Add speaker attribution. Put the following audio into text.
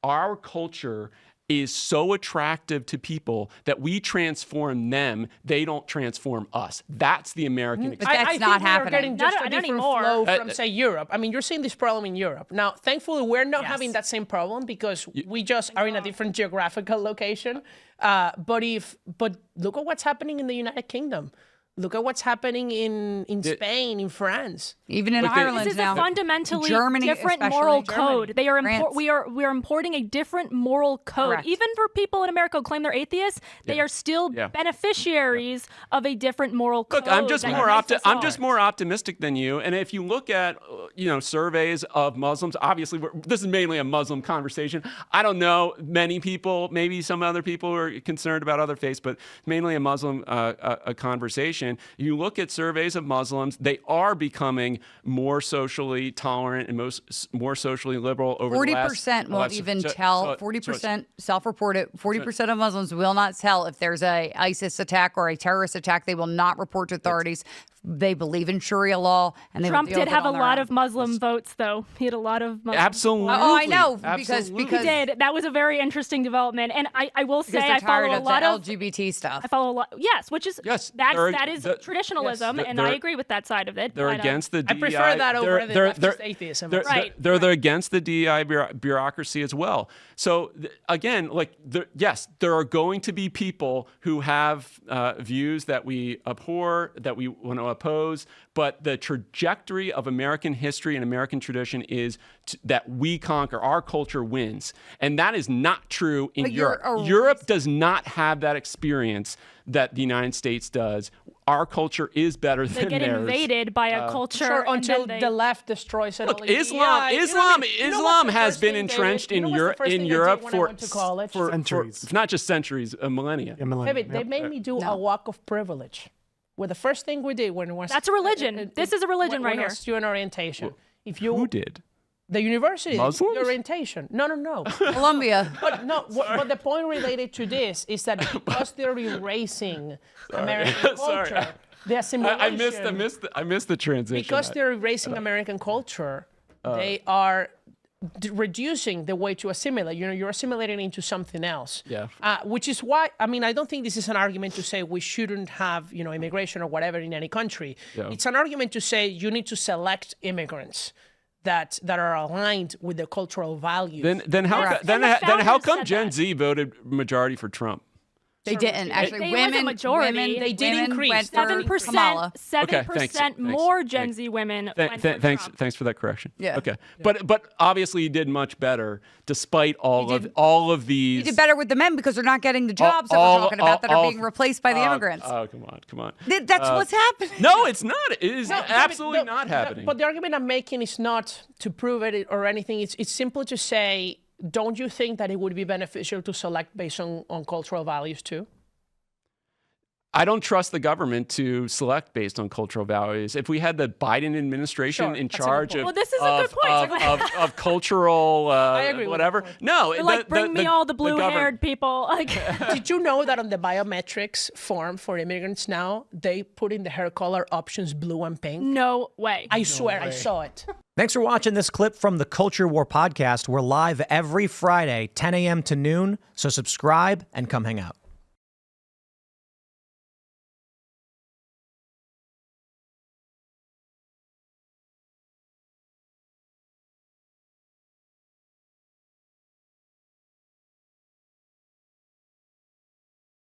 Speaker 1: our culture is so attractive to people that we transform them. They don't transform us. That's the American experience.
Speaker 2: That's not happening.
Speaker 3: We're getting just a different flow from, say, Europe. I mean, you're seeing this problem in Europe. Now, thankfully, we're not having that same problem because we just are in a different geographical location. But look at what's happening in the United Kingdom. Look at what's happening in Spain, in France,
Speaker 2: even in Ireland now.
Speaker 4: This is a fundamentally
Speaker 2: Germany,
Speaker 4: different moral code. We are importing a different moral code.
Speaker 2: Correct.
Speaker 4: Even for people in America who claim they're atheists, they are still beneficiaries of a different moral code.
Speaker 1: Look, I'm just more optimistic than you. And if you look at surveys of Muslims, obviously this is mainly a Muslim conversation. I don't know many people, maybe some other people are concerned about other faiths, but mainly a Muslim a conversation. You look at surveys of Muslims, they are becoming more socially tolerant and more socially liberal over
Speaker 2: 40% won't even tell. 40% self-reported. 40% of Muslims will not tell if there's a ISIS attack or a terrorist attack. They will not report to authorities. They believe in Sharia law, and they
Speaker 4: Trump did have a lot of Muslim votes, though. He had a lot of Muslim
Speaker 1: Absolutely.
Speaker 2: Oh, I know.
Speaker 1: Because
Speaker 4: he did. That was a very interesting development, and I will say I follow a lot of
Speaker 2: LGBT stuff.
Speaker 4: I follow a lot. Yes, which is that is traditionalism, and I agree with that side of it.
Speaker 1: They're against the DEI.
Speaker 3: I prefer that over the leftist atheism.
Speaker 1: They're against the DEI bureaucracy as well. So again, there are going to be people who have views that we abhor, that we want to oppose, but the trajectory of American history and American tradition is that we conquer, our culture wins. And that is not true in Europe. Europe does not have that experience that the United States does. Our culture is better than theirs.
Speaker 4: They get invaded by a culture
Speaker 3: until the left destroys it.
Speaker 1: Look, Islam has been entrenched in Europe for
Speaker 5: centuries.
Speaker 1: Not just centuries, a millennia.
Speaker 3: David, they made me do a walk of privilege. Well, the first thing we did when it was...
Speaker 4: That's a religion. This is a religion right here.
Speaker 3: Student orientation.
Speaker 1: Who did?
Speaker 3: The university.
Speaker 1: Muslims?
Speaker 3: The orientation. No.
Speaker 2: Columbia.
Speaker 3: But the point related to this is that because they're erasing American culture, the assimilation...
Speaker 1: I missed the transition.
Speaker 3: Because they're erasing American culture, they are reducing the way to assimilate. You're assimilating into something else.
Speaker 1: Yeah.
Speaker 3: Which is why, I don't think this is an argument to say we shouldn't have, immigration or whatever in any country. Yeah. It's an argument to say you need to select immigrants that are aligned with the cultural values.
Speaker 1: Then how come Gen Z voted majority for Trump?
Speaker 2: They didn't actually. Women,
Speaker 3: they did increase
Speaker 4: 7% more Gen Z women.
Speaker 1: Thanks for that correction.
Speaker 2: Yeah.
Speaker 1: Okay. But obviously you did much better despite all of these.
Speaker 2: You did better with the men because they're not getting the jobs that we're talking about that are being replaced by the immigrants.
Speaker 1: Oh, come on.
Speaker 2: That's what's happening.
Speaker 1: No, it's not. It is absolutely not happening.
Speaker 3: But the argument I'm making is not to prove it or anything. It's simply to say, don't you think that it would be beneficial to select based on cultural values too?
Speaker 1: I don't trust the government to select based on cultural values. If we had the Biden administration in charge of,
Speaker 4: this is a good point.
Speaker 1: of cultural
Speaker 3: I agree
Speaker 1: whatever,
Speaker 4: bring me all the blue-haired people.
Speaker 3: Did you know that on the biometrics form for immigrants now, they put in the hair color options blue and pink?
Speaker 4: No way.
Speaker 3: I swear, I saw it.
Speaker 5: Thanks for watching this clip from the Culture War podcast. We're live every Friday, 10 a.m. to noon, so subscribe and come hang out.